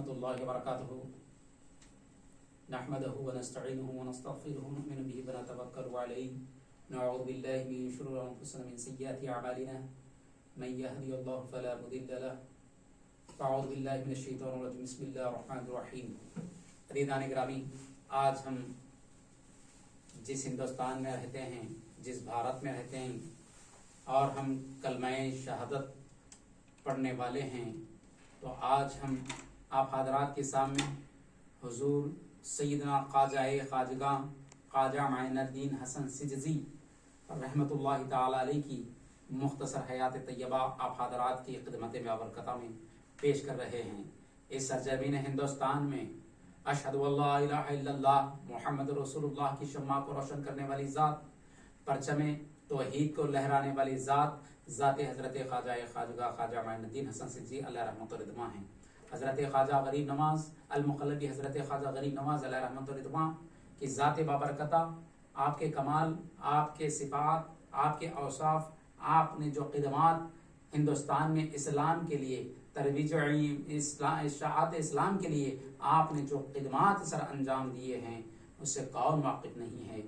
वरहमतुल्लाहि वबरकातुहू नहमदुहु व नस्तईनुहु व नस्तगफिरुहु व नु'मिनु बिही व नतवक्कलु अलैहि नऊज़ु बिल्लाहि मिन शुरूरि अंफुसिना व मिन सय्यिआति अअमालिना मन यहदिहिल्लाहु फला मुदिल्ल लहु व अऊज़ु बिल्लाहि मिनश शैतानिर रजीम बिस्मिल्लाहिर रहमानिर रहीम। अज़ीज़ान गिरामी, आज हम जिस हिंदुस्तान में रहते हैं, जिस भारत में रहते हैं और हम कलमाए शहादत पढ़ने वाले हैं, तो आज हम आप हज़रात के सामने हुजूर सैयदना ख्वाजाए ख्वाजगा ख्वाजा माइनुद्दीन हसन सिजज़ी रहमतुल्लाहि ताला अलैहि की मुख्तसर हयात तैयबा आप हज़रात की खिदमत में बरकता में पेश कर रहे हैं। इस सरजमीन हिंदुस्तान में अशहदु अल्ला इलाहा इल्लल्लाह मुहम्मद रसूलुल्लाह की शम्मा को रोशन करने वाली ज़ात, परचमे तौहीद को लहराने वाली ज़ात हज़रत ख्वाजाए ख्वाजगा ख्वाजा माइनुद्दीन हसन सिजज़ी अलैहि रहमत व रिदवान हैं। हज़रत ख्वाजा गरीब नवाज अल-मुक़ल्लबी हज़रत ख्वाजा गरीब नवाज अलैहि रहमत व रिदवान की ज़ात बाबरकता, आपके कमाल, आपके सिफ़ात, आपके औसाफ, आपने जो क़िदमात हिंदुस्तान में इस्लाम के लिए तरवीज इशाअत इस्लाम के लिए आपने जो क़िदमात सर अंजाम दिए हैं, उससे कौन वाकिफ़ नहीं है।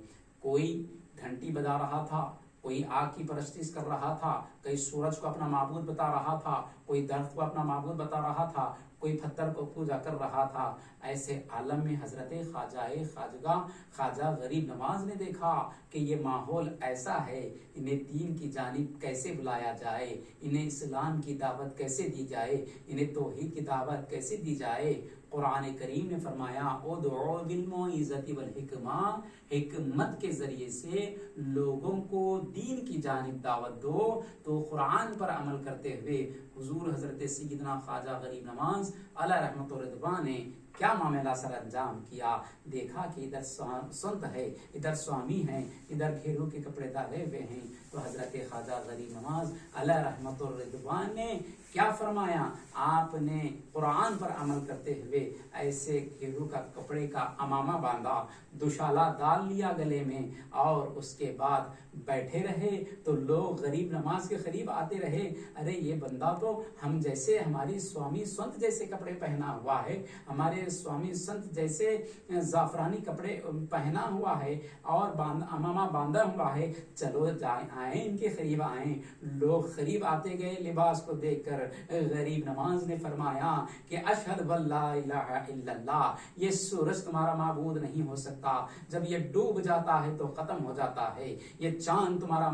कोई घंटी बजा रहा था, कोई आग की परस्तिश कर रहा था, कोई सूरज को अपना माबूद बता रहा था, कोई दर्ख्त को अपना माबूद बता रहा था, कोई पत्थर को पूजा कर रहा था। ऐसे आलम में हज़रत ख्वाजाए ख्वाजगा ख्वाजा गरीब नवाज ने देखा कि ये माहौल ऐसा है, इन्हें दीन की जानिब कैसे बुलाया जाए, इन्हें इस्लाम की दावत कैसे दी जाए, इन्हें तौहीद की दावत कैसे दी जाए। कुरान करीम ने फरमाया उदउ बिल मौइज़ति वल हिकमा, हिकमत के जरिए से लोगों को दीन की जानिब दावत दो। तो कुरान पर अमल करते हुए हुजूर हज़रत सैयदना ख्वाजा गरीब नवाज अलैहि रहमत व रिदवान ने क्या मामला सर अंजाम किया। देखा कि इधर संत है, इधर स्वामी हैं, इधर घेरों के कपड़े डाले हुए हैं। तो हज़रत ख्वाजा गरीब नवाज अलैहि रहमत व रिदवान ने क्या फरमाया, आपने कुरान पर अमल करते हुए ऐसे घेरों का कपड़े का अमामा बांधा, दुशाला डाल लिया गले में और उसके बाद बैठे रहे। तो लोग गरीब नवाज के करीब आते रहे, अरे ये बंदा तो हम जैसे, हमारी स्वामी संत जैसे कपड़े पहना हुआ है, हमारे स्वामी संत जैसे जाफरानी कपड़े पहना हुआ है और अमामा बांधा हुआ है, चलो जाए आए इनके करीब आए। लोग करीब आते गए। लिबास को देखकर गरीब नवाज ने फरमाया कि अशहदु अल्ला इलाहा इल्लल्लाह, ये सूरज तुम्हारा माबूद नहीं हो सकता, जब ये डूब जाता है तो खत्म हो जाता है। ये चांद तुम्हारा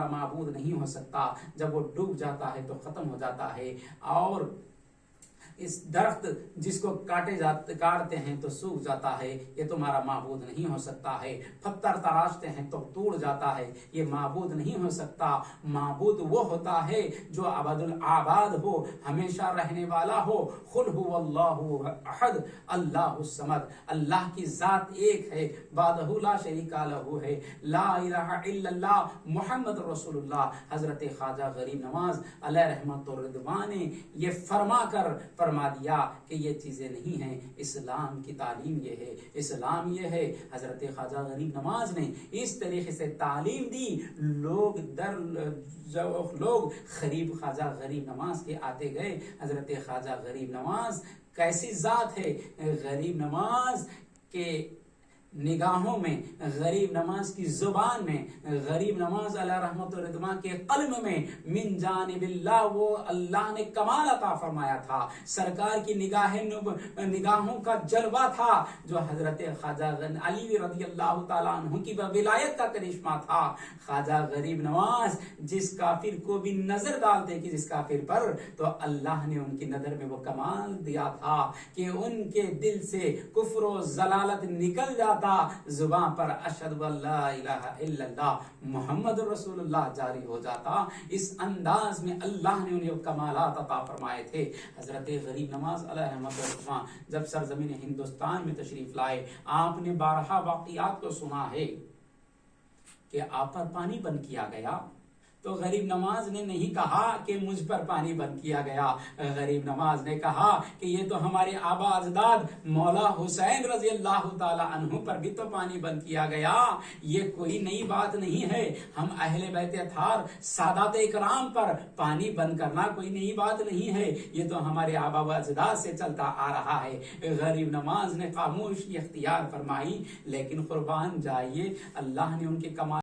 माबूद नहीं हो सकता, जब वो डूब जाता है तो खत्म हो जाता है। और इस दरख्त जिसको काटते हैं तो सूख जाता है, ये तुम्हारा माबूद नहीं हो सकता है। पत्थर तराशते हैं तो टूट जाता है, ये माबूद नहीं हो सकता। माबूद वो होता है जो अबदुल आबाद हो, हमेशा रहने वाला हो। कुल हुवल्लाहु अहद अल्लाहु समद, अल्लाह की जात एक है, वाहदहु ला शरीका लहू है, ला इलाहा इल्लल्लाह मुहम्मद रसूलुल्लाह। हजरत ख्वाजा गरीब नवाज अलैहि रहमत व रिदवान ने ये फरमा दिया कि ये चीजें नहीं हैं। इस्लाम की तालीम ये है, इस्लाम ये है। हजरत ख्वाजा गरीब नवाज ने इस तरीके से तालीम दी। लोग गरीब ख्वाजा गरीब नवाज के आते गए। हजरत ख्वाजा गरीब नवाज कैसी जात है, गरीब नवाज के निगाहों में, गरीब नवाज की जुबान में, गरीब नवाज अलैहि रहमत व रिदवान के कल्म में मिन जानिबिल्लाह वो अल्लाह ने कमाल अता फरमाया था। सरकार की निगाहों का जलवा था, जो हजरत ख्वाजा अली रज़ी अल्लाह ताला अन्हु की विलायत का करिश्मा था। ख्वाजा गरीब नवाज जिस काफिर को भी नजर डालते कि जिस काफिर पर, तो अल्लाह ने उनकी नजर में वो कमाल दिया था कि उनके दिल से कुफ्र और जलालत निकल जाता, जुबान पर अशहदु अल्ला इलाहा इल्लल्लाह मुहम्मद रसूलुल्लाह जारी हो जाता। इस अंदाज में अल्लाह ने उन्हें कमालात अता फरमाए थे। हजरत गरीब नवाज अलैहि रहमत व रिदवान जब सरजमीन हिंदुस्तान में तशरीफ लाए, आपने 12 वाक़ियात को सुना है कि आप पर पानी बंद किया गया, تو غریب نواز نے نہیں کہا کہ مجھ پر پانی بند کیا گیا، غریب نواز نے کہا کہ یہ تو ہمارے آبا اجداد مولا حسین رضی اللہ تعالی عنہ پر بھی تو پانی بند کیا گیا، یہ کوئی نئی بات نہیں ہے، ہم اہل بیت اطہار سادات اکرام پر پانی بند کرنا کوئی نئی بات نہیں ہے، یہ تو ہمارے آبا و اجداد سے چلتا آ رہا ہے۔ غریب نواز نے خاموشی اختیار فرمائی، لیکن قربان جائیے اللہ نے ان کے کمال